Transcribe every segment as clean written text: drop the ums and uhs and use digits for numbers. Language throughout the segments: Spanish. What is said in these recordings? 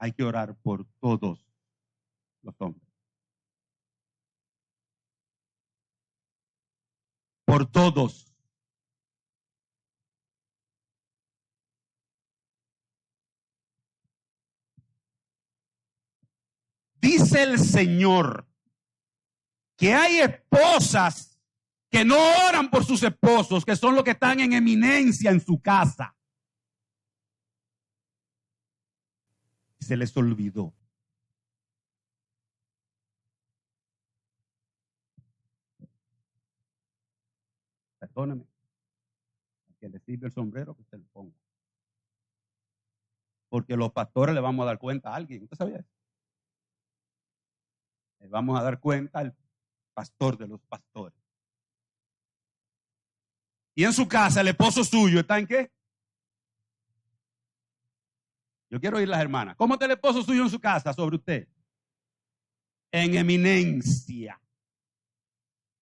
hay que orar por todos los hombres. Por todos. Dice el Señor que hay esposas que no oran por sus esposos, que son los que están en eminencia en su casa. Se les olvidó. Perdóname. A quien le sirve el sombrero, que se lo ponga. Porque los pastores le vamos a dar cuenta a alguien. ¿Usted sabía eso? Le vamos a dar cuenta al pastor de los pastores. Y en su casa, el esposo suyo está en qué? Yo quiero oír las hermanas. ¿Cómo está el esposo suyo en su casa sobre usted? En eminencia.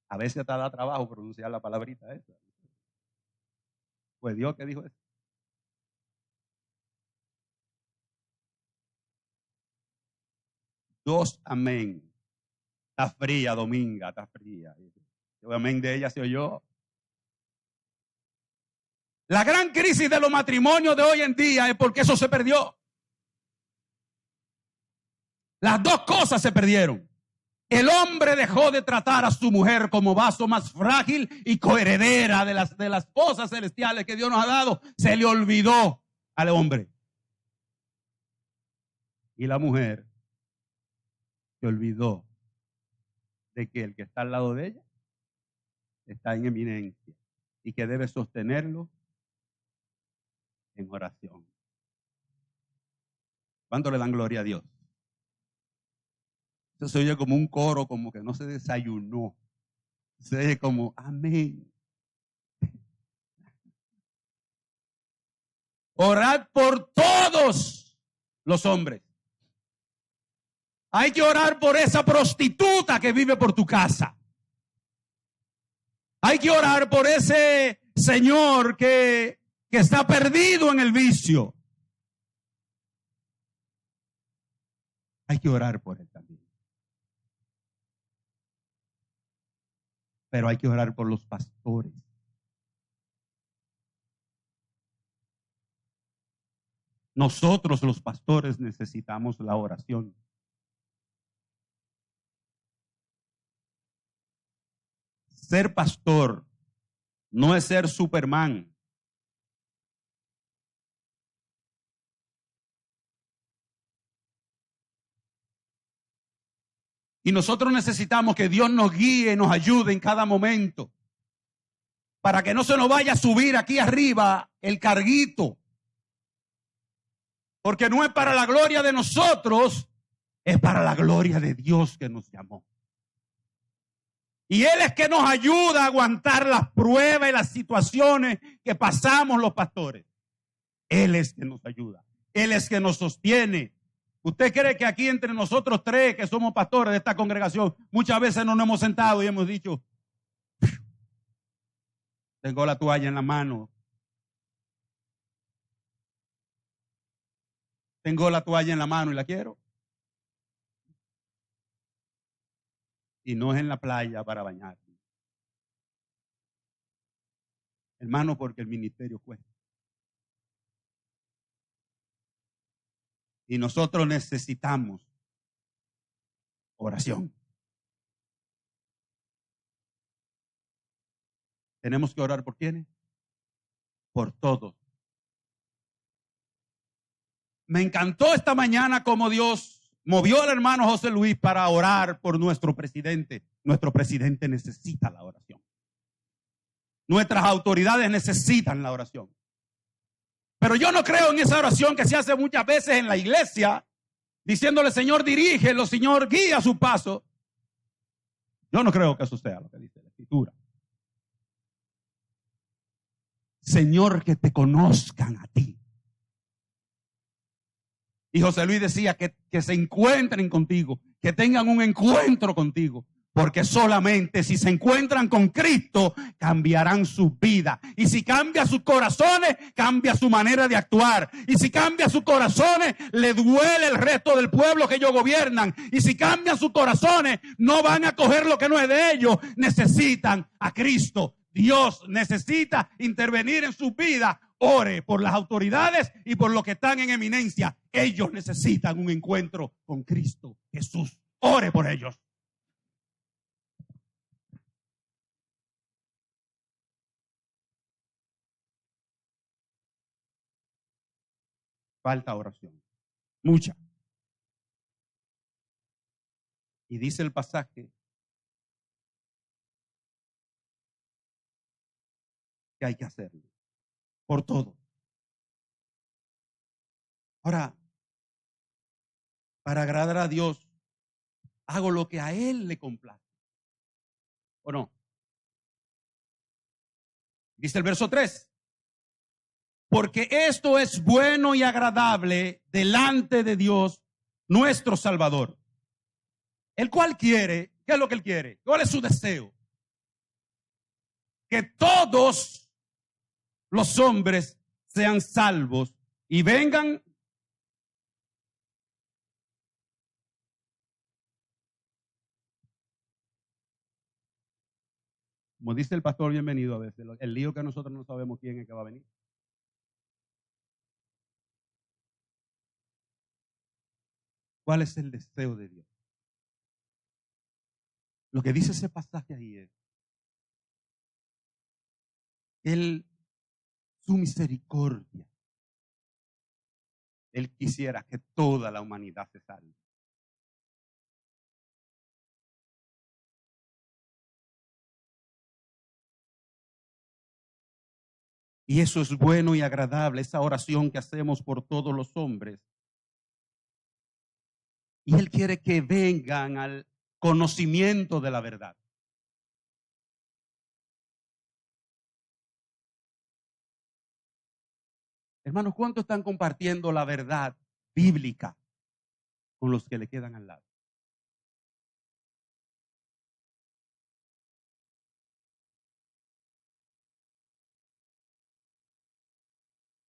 A veces te da trabajo pronunciar la palabrita esa. Pues Dios que dijo eso. Dos amén. Está fría, Dominga, está fría. El amén de ella se oyó. La gran crisis de los matrimonios de hoy en día es porque eso se perdió. Las dos cosas se perdieron. El hombre dejó de tratar a su mujer como vaso más frágil y coheredera de las cosas celestiales que Dios nos ha dado. Se le olvidó al hombre. Y la mujer se olvidó de que el que está al lado de ella está en eminencia y que debe sostenerlo en oración. ¿Cuánto le dan gloria a Dios? Eso se oye como un coro, como que no se desayunó. Se oye como amén. Orad por todos los hombres. Hay que orar por esa prostituta que vive por tu casa. Hay que orar por ese señor que está perdido en el vicio. Hay que orar por él también. Pero hay que orar por los pastores. Nosotros los pastores necesitamos la oración. Ser pastor no es ser Superman. Y nosotros necesitamos que Dios nos guíe y nos ayude en cada momento. Para que no se nos vaya a subir aquí arriba el carguito. Porque no es para la gloria de nosotros, es para la gloria de Dios que nos llamó. Y Él es que nos ayuda a aguantar las pruebas y las situaciones que pasamos los pastores. Él es que nos ayuda. Él es que nos sostiene. ¿Usted cree que aquí entre nosotros tres que somos pastores de esta congregación, muchas veces nos hemos sentado y hemos dicho, tengo la toalla en la mano? Tengo la toalla en la mano y la quiero. Y no es en la playa para bañarme. Hermano, porque el ministerio cuesta. Y nosotros necesitamos oración. Tenemos que orar por quiénes? Por todos. Me encantó esta mañana cómo Dios movió al hermano José Luis para orar por nuestro presidente. Nuestro presidente necesita la oración. Nuestras autoridades necesitan la oración. Pero yo no creo en esa oración que se hace muchas veces en la iglesia, diciéndole, Señor, dirígelo, Señor, guía su paso. Yo no creo que eso sea lo que dice la Escritura. Señor, que te conozcan a ti. Y José Luis decía que se encuentren contigo, que tengan un encuentro contigo. Porque solamente si se encuentran con Cristo, cambiarán sus vidas. Y si cambia sus corazones, cambia su manera de actuar. Y si cambia sus corazones, le duele el resto del pueblo que ellos gobiernan. Y si cambian sus corazones, no van a coger lo que no es de ellos. Necesitan a Cristo. Dios necesita intervenir en sus vidas. Ore por las autoridades y por los que están en eminencia. Ellos necesitan un encuentro con Cristo Jesús. Ore por ellos. Falta oración. Mucha. Y dice el pasaje que hay que hacerlo. Por todo. Ahora, para agradar a Dios, hago lo que a Él le complace. ¿O no? Dice el verso 3. Porque esto es bueno y agradable delante de Dios, nuestro Salvador. El cual quiere, ¿qué es lo que Él quiere? ¿Cuál es su deseo? Que todos los hombres sean salvos y vengan como dice el pastor, bienvenido a veces, el lío que nosotros no sabemos quién es que va a venir. ¿Cuál es el deseo de Dios? Lo que dice ese pasaje ahí es, su misericordia, Él quisiera que toda la humanidad se salve. Y eso es bueno y agradable, esa oración que hacemos por todos los hombres. Y Él quiere que vengan al conocimiento de la verdad. Hermanos, ¿cuántos están compartiendo la verdad bíblica con los que le quedan al lado?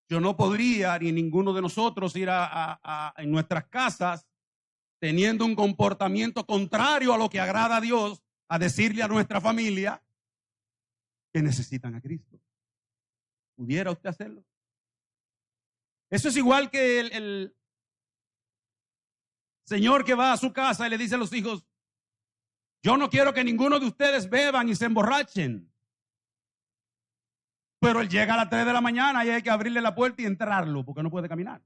Yo no podría, ni ninguno de nosotros, ir en nuestras casas teniendo un comportamiento contrario a lo que agrada a Dios, a decirle a nuestra familia que necesitan a Cristo. ¿Pudiera usted hacerlo? Eso es igual que el señor que va a su casa y le dice a los hijos, yo no quiero que ninguno de ustedes beban y se emborrachen. Pero él llega a las 3 de la mañana y hay que abrirle la puerta y entrarlo porque no puede caminar.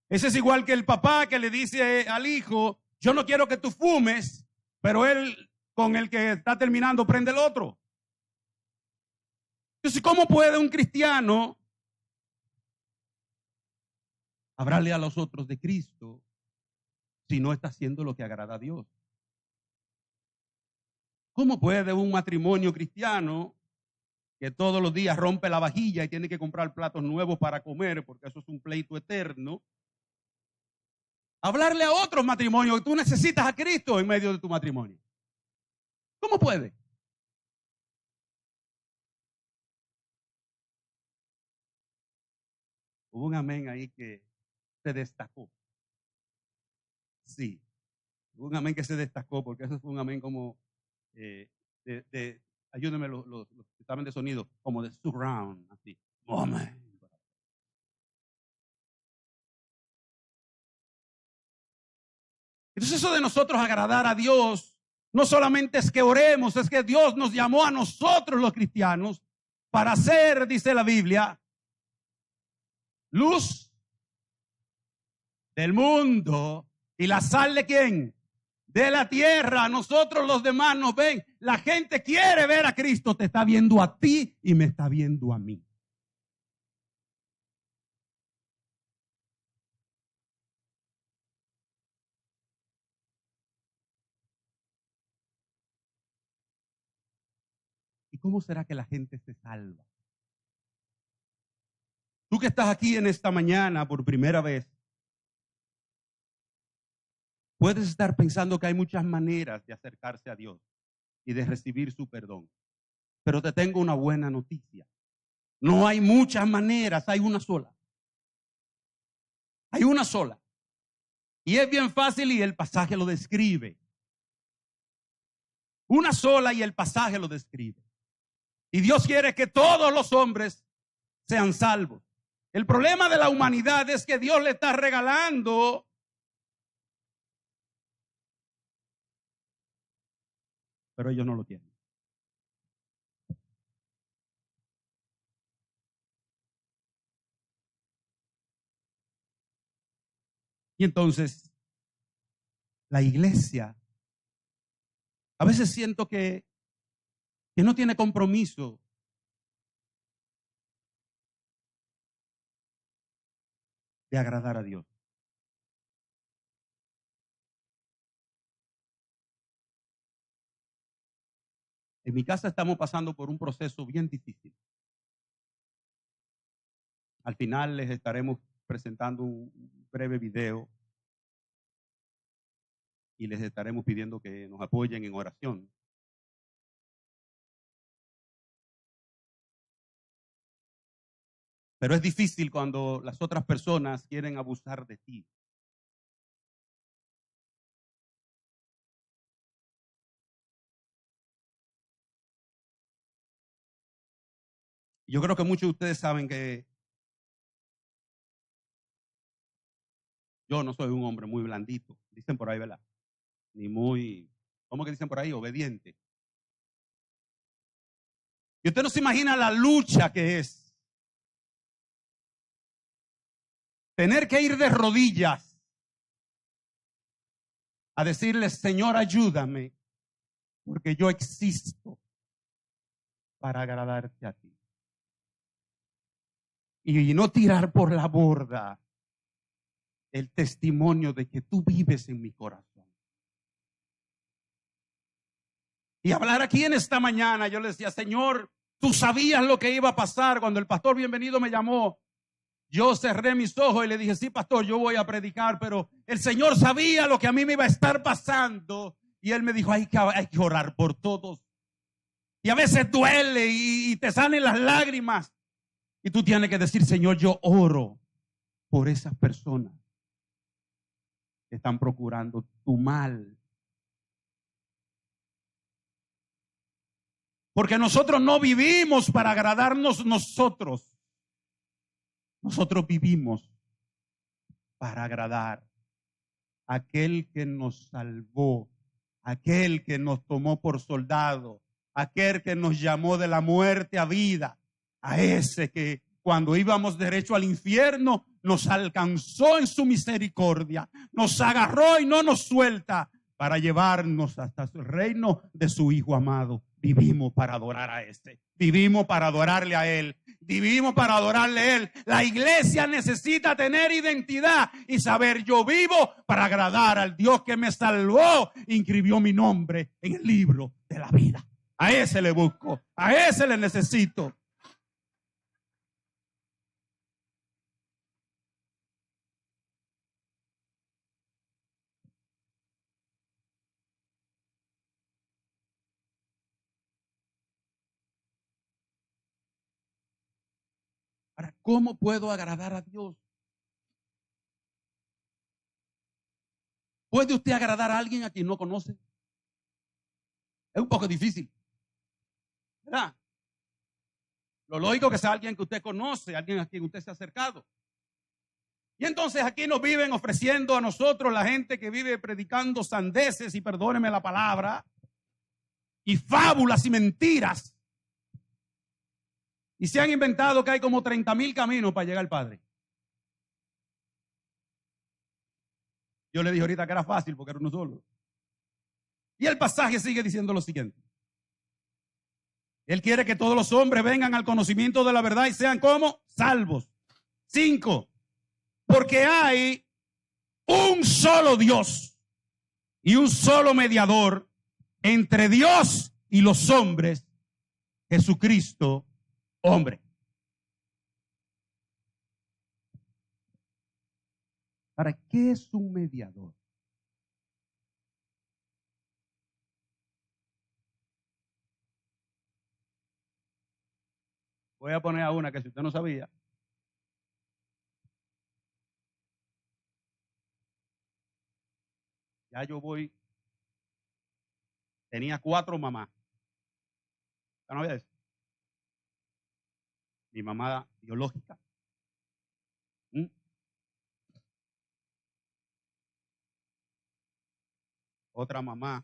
Ese es igual que el papá que le dice al hijo, yo no quiero que tú fumes, pero él con el que está terminando prende el otro. Entonces, ¿cómo puede un cristiano hablarle a los otros de Cristo si no está haciendo lo que agrada a Dios? ¿Cómo puede un matrimonio cristiano que todos los días rompe la vajilla y tiene que comprar platos nuevos para comer, porque eso es un pleito eterno, hablarle a otros matrimonios que tú necesitas a Cristo en medio de tu matrimonio? ¿Cómo puede? Hubo un amén ahí que se destacó. Sí, hubo un amén que se destacó, porque eso fue un amén como ayúdenme los que saben de sonido, como de surround, así. Amén. Entonces eso de nosotros agradar a Dios, no solamente es que oremos, es que Dios nos llamó a nosotros los cristianos para ser, dice la Biblia, luz del mundo y la sal de ¿quién? De la tierra. Nosotros los demás nos ven. La gente quiere ver a Cristo. Te está viendo a ti y me está viendo a mí. ¿Y cómo será que la gente se salva? Tú que estás aquí en esta mañana por primera vez, Puedes estar pensando que hay muchas maneras de acercarse a Dios y de recibir su perdón. Pero te tengo una buena noticia. No hay muchas maneras, hay una sola. Hay una sola. Y es bien fácil y el pasaje lo describe. Una sola y el pasaje lo describe. Y Dios quiere que todos los hombres sean salvos. El problema de la humanidad es que Dios le está regalando pero ellos no lo tienen. Y entonces, la iglesia, a veces siento que no tiene compromiso de agradar a Dios. En mi casa estamos pasando por un proceso bien difícil. Al final les estaremos presentando un breve video y les estaremos pidiendo que nos apoyen en oración. Pero es difícil cuando las otras personas quieren abusar de ti. Yo creo que muchos de ustedes saben que yo no soy un hombre muy blandito, dicen por ahí, ¿verdad? Ni muy, ¿cómo que dicen por ahí? Obediente. Y usted no se imagina la lucha que es tener que ir de rodillas a decirle, Señor, ayúdame, porque yo existo para agradarte a ti. Y no tirar por la borda el testimonio de que tú vives en mi corazón. Y hablar aquí en esta mañana, yo le decía, Señor, tú sabías lo que iba a pasar. Cuando el pastor Bienvenido me llamó, yo cerré mis ojos y le dije, sí, pastor, yo voy a predicar, pero el Señor sabía lo que a mí me iba a estar pasando. Y él me dijo, hay que orar por todos. Y a veces duele y te salen las lágrimas. Y tú tienes que decir, Señor, yo oro por esas personas que están procurando tu mal. Porque nosotros no vivimos para agradarnos nosotros. Nosotros vivimos para agradar a aquel que nos salvó, aquel que nos tomó por soldado, aquel que nos llamó de la muerte a vida, a ese que cuando íbamos derecho al infierno nos alcanzó en su misericordia, nos agarró y no nos suelta para llevarnos hasta el reino de su Hijo amado. Vivimos para adorar a ese, vivimos para adorarle a él, vivimos para adorarle a él. La iglesia necesita tener identidad y saber, yo vivo para agradar al Dios que me salvó, inscribió mi nombre en el libro de la vida. A ese le busco, a ese le necesito. Ahora, ¿cómo puedo agradar a Dios? ¿Puede usted agradar a alguien a quien no conoce? Es un poco difícil, ¿verdad? Lo lógico que sea alguien que usted conoce, alguien a quien usted se ha acercado. Y entonces aquí nos viven ofreciendo a nosotros, la gente que vive predicando sandeces, y perdóneme la palabra, y fábulas y mentiras. Y se han inventado que hay como 30,000 caminos para llegar al Padre. Yo le dije ahorita que era fácil porque era uno solo. Y el pasaje sigue diciendo lo siguiente. Él quiere que todos los hombres vengan al conocimiento de la verdad y sean como salvos. 5. Porque hay un solo Dios y un solo mediador entre Dios y los hombres, Jesucristo, hombre. ¿Para qué es un mediador? Voy a poner a una que si usted no sabía. Ya yo voy. Tenía 4 mamás. ¿Ya no había eso? Mi mamá biológica. Otra mamá.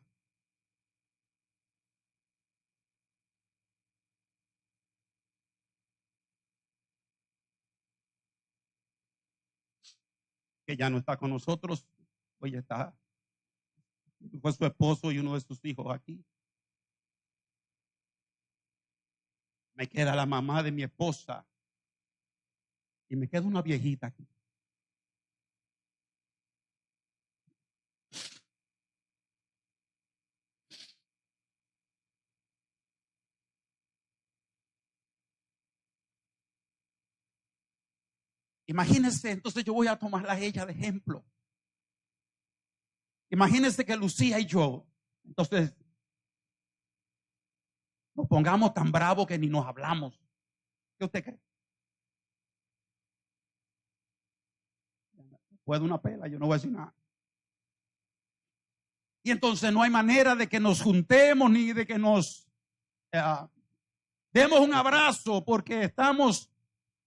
Que ya no está con nosotros. Hoy está. Fue su esposo y uno de sus hijos aquí. Me queda la mamá de mi esposa. Y me queda una viejita aquí. Imagínense, entonces yo voy a tomarla a ella de ejemplo. Imagínense que Lucía y yo, entonces, nos pongamos tan bravos que ni nos hablamos. ¿Qué usted cree? Puede una pela, yo no voy a decir nada. Y entonces no hay manera de que nos juntemos ni de que nos demos un abrazo porque estamos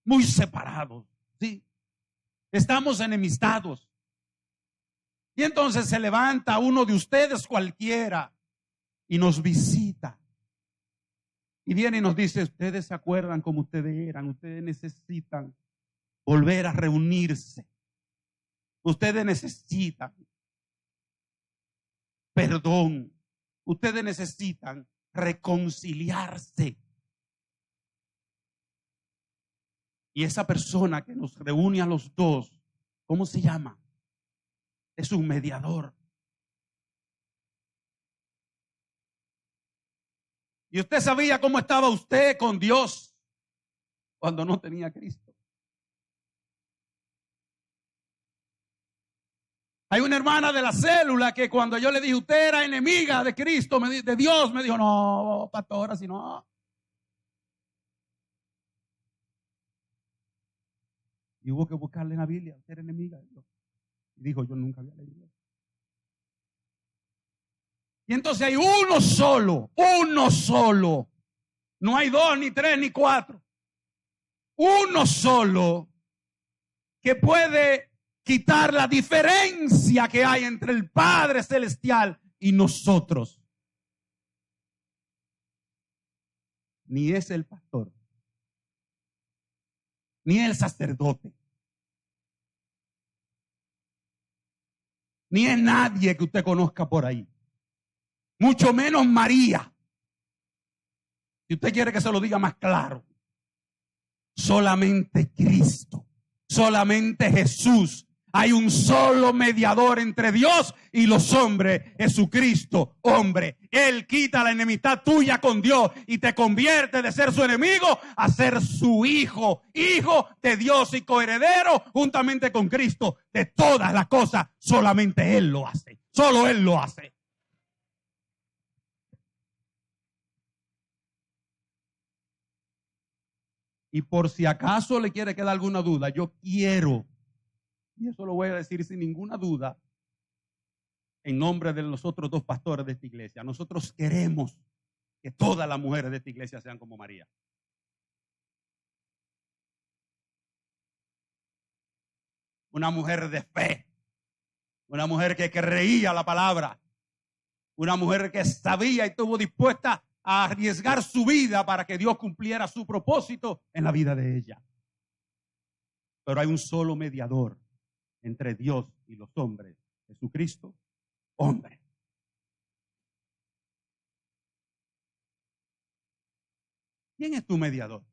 muy separados, ¿sí? Estamos enemistados. Y entonces se levanta uno de ustedes cualquiera y nos visita. Y viene y nos dice, ustedes se acuerdan cómo ustedes eran, ustedes necesitan volver a reunirse. Ustedes necesitan perdón. Ustedes necesitan reconciliarse. Y esa persona que nos reúne a los dos, ¿cómo se llama? Es un mediador. Y usted sabía cómo estaba usted con Dios cuando no tenía a Cristo. Hay una hermana de la célula que cuando yo le dije, usted era enemiga de Cristo, de Dios, me dijo, no, pastora, si no. Y hubo que buscarle en la Biblia, usted era enemiga de Dios. Y dijo, yo nunca había leído. Y entonces hay uno solo. No hay 2, ni 3, ni 4. Uno solo que puede quitar la diferencia que hay entre el Padre Celestial y nosotros. Ni es el pastor, ni el sacerdote, ni es nadie que usted conozca por ahí. Mucho menos María. Si usted quiere que se lo diga más claro, solamente Cristo, solamente Jesús. Hay un solo mediador entre Dios y los hombres, Jesucristo, hombre. Él quita la enemistad tuya con Dios y te convierte de ser su enemigo a ser su hijo, hijo de Dios y coheredero juntamente con Cristo de todas las cosas. Solamente Él lo hace, solo Él lo hace. Y por si acaso le quiere quedar alguna duda, yo quiero, y eso lo voy a decir sin ninguna duda, en nombre de los otros 2 pastores de esta iglesia, nosotros queremos que todas las mujeres de esta iglesia sean como María. Una mujer de fe, una mujer que creía la palabra, una mujer que sabía y estuvo dispuesta a arriesgar su vida para que Dios cumpliera su propósito en la vida de ella. Pero hay un solo mediador entre Dios y los hombres, Jesucristo, hombre. ¿Quién es tu mediador?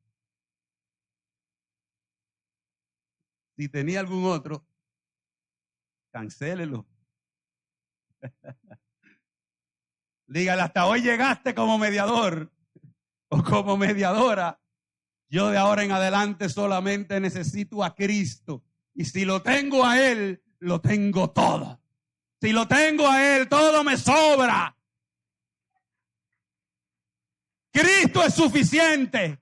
Si tenía algún otro, cancélelo. Dígale, hasta hoy llegaste como mediador o como mediadora. Yo de ahora en adelante solamente necesito a Cristo. Y si lo tengo a Él, lo tengo todo. Si lo tengo a Él, todo me sobra. Cristo es suficiente.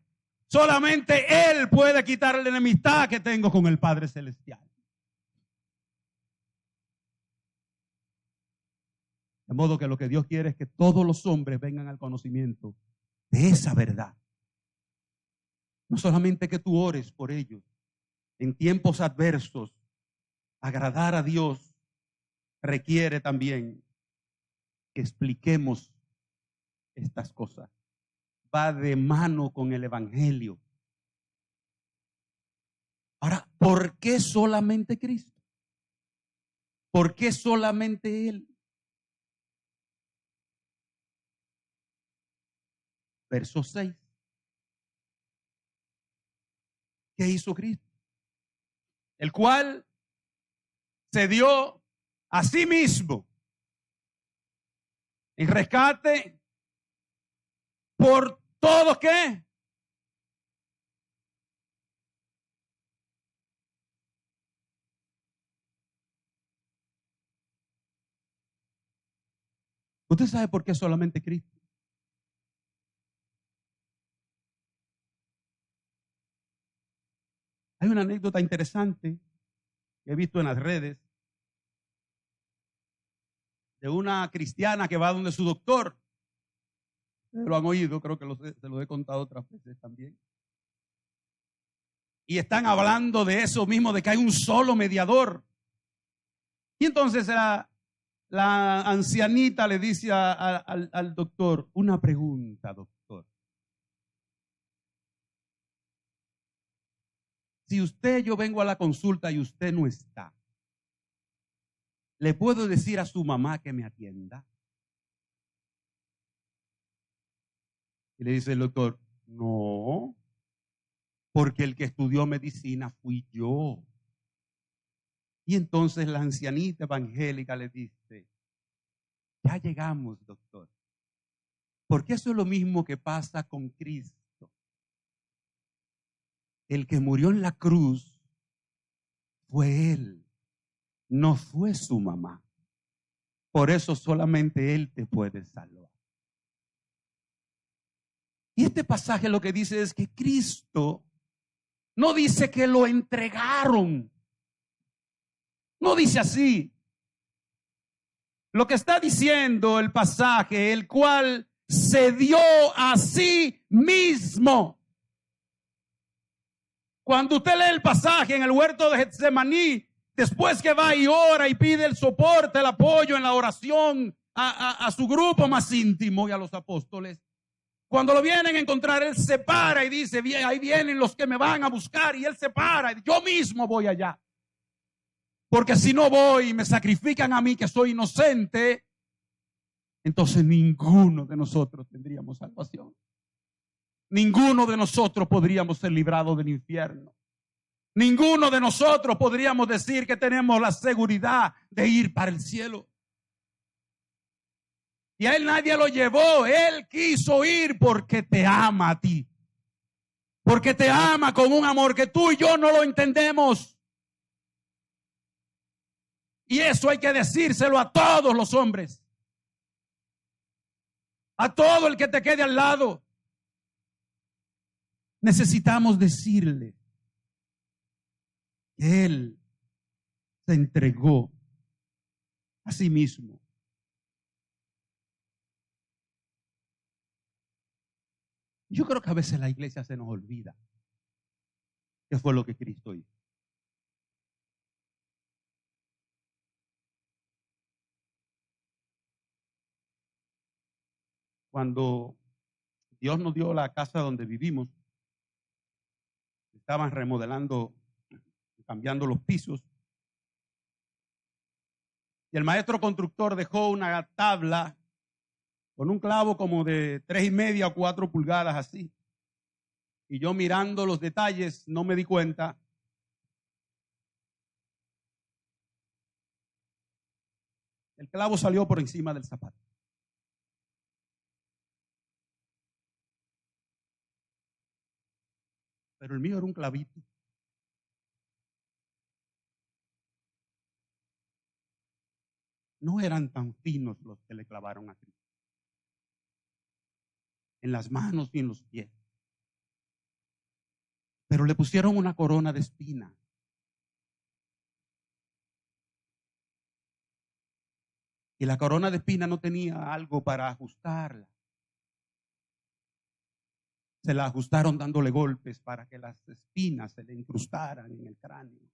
Solamente Él puede quitar la enemistad que tengo con el Padre Celestial. De modo que lo que Dios quiere es que todos los hombres vengan al conocimiento de esa verdad. No solamente que tú ores por ellos. En tiempos adversos, agradar a Dios requiere también que expliquemos estas cosas. Va de mano con el Evangelio. Ahora, ¿por qué solamente Cristo? ¿Por qué solamente Él? Verso 6. ¿Qué hizo Cristo? El cual se dio a sí mismo en rescate por todo ¿qué? ¿Usted sabe por qué solamente Cristo? Hay una anécdota interesante que he visto en las redes de una cristiana que va donde su doctor. Ustedes lo han oído, creo que se lo he contado otras veces también. Y están hablando de eso mismo, de que hay un solo mediador. Y entonces la ancianita le dice al doctor, una pregunta, doctor. Si yo vengo a la consulta y usted no está, ¿le puedo decir a su mamá que me atienda? Y le dice el doctor, no, porque el que estudió medicina fui yo. Y entonces la ancianita evangélica le dice, ya llegamos, doctor. Porque eso es lo mismo que pasa con Cristo. El que murió en la cruz fue Él, no fue su mamá. Por eso solamente Él te puede salvar. Y este pasaje lo que dice es que Cristo no dice que lo entregaron. No dice así. Lo que está diciendo el pasaje, el cual se dio a sí mismo. Cuando usted lee el pasaje en el huerto de Getsemaní, después que va y ora y pide el soporte, el apoyo en la oración a su grupo más íntimo y a los apóstoles, cuando lo vienen a encontrar, Él se para y dice, bien, ahí vienen los que me van a buscar, y Él se para, y yo mismo voy allá. Porque si no voy y me sacrifican a mí que soy inocente, entonces ninguno de nosotros tendríamos salvación. Ninguno de nosotros podríamos ser librados del infierno. Ninguno de nosotros podríamos decir que tenemos la seguridad de ir para el cielo. Y a Él nadie lo llevó. Él quiso ir porque te ama a ti. Porque te ama con un amor que tú y yo no lo entendemos. Y eso hay que decírselo a todos los hombres. A todo el que te quede al lado. Necesitamos decirle que Él se entregó a sí mismo. Yo creo que a veces la iglesia se nos olvida qué fue lo que Cristo hizo. Cuando Dios nos dio la casa donde vivimos, estaban remodelando, cambiando los pisos. Y el maestro constructor dejó una tabla con un clavo como de 3,5 o 4 pulgadas así. Y yo mirando los detalles no me di cuenta. El clavo salió por encima del zapato. Pero el mío era un clavito. No eran tan finos los que le clavaron a Cristo. En las manos y en los pies. pero le pusieron una corona de espinas. Y la corona de espinas no tenía algo para ajustarla. Se la ajustaron dándole golpes para que las espinas se le incrustaran en el cráneo.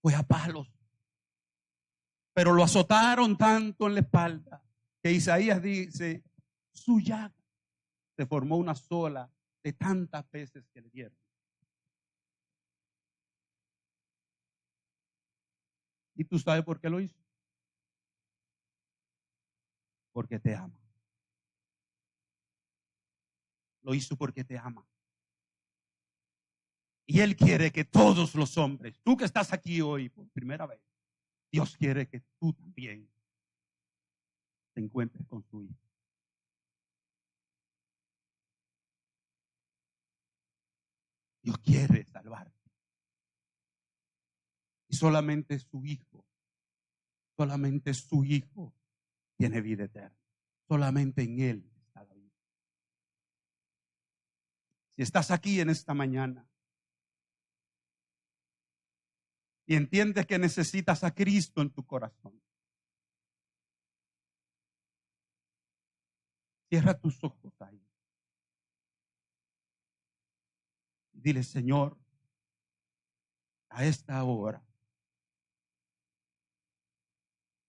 Fue a palos. Pero lo azotaron tanto en la espalda que Isaías dice, su llaga se formó una sola de tantas veces que le dieron. ¿Y tú sabes por qué lo hizo? Porque te ama. Lo hizo porque te ama. Y Él quiere que todos los hombres, tú que estás aquí hoy por primera vez, Dios quiere que tú también te encuentres con su Hijo. Dios quiere salvarte. Y solamente su Hijo tiene vida eterna. Solamente en Él está la vida. Si estás aquí en esta mañana y entiendes que necesitas a Cristo en tu corazón, cierra tus ojos ahí. Y dile, Señor, a esta hora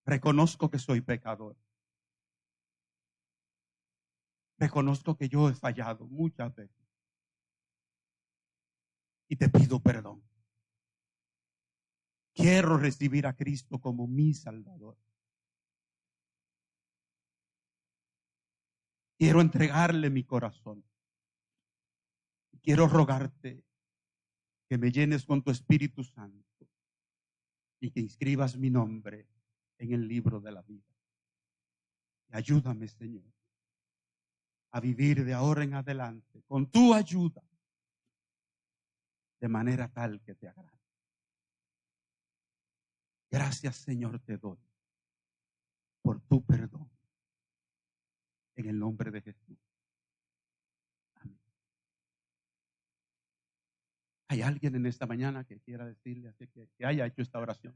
reconozco que soy pecador. Reconozco que yo he fallado muchas veces. Y te pido perdón. Quiero recibir a Cristo como mi Salvador. Quiero entregarle mi corazón. Quiero rogarte que me llenes con tu Espíritu Santo y que inscribas mi nombre en el libro de la vida. Y ayúdame, Señor, a vivir de ahora en adelante con tu ayuda de manera tal que te agrade. Gracias, Señor, te doy por tu perdón. En el nombre de Jesús. Amén. ¿Hay alguien en esta mañana que quiera decirle así que haya hecho esta oración?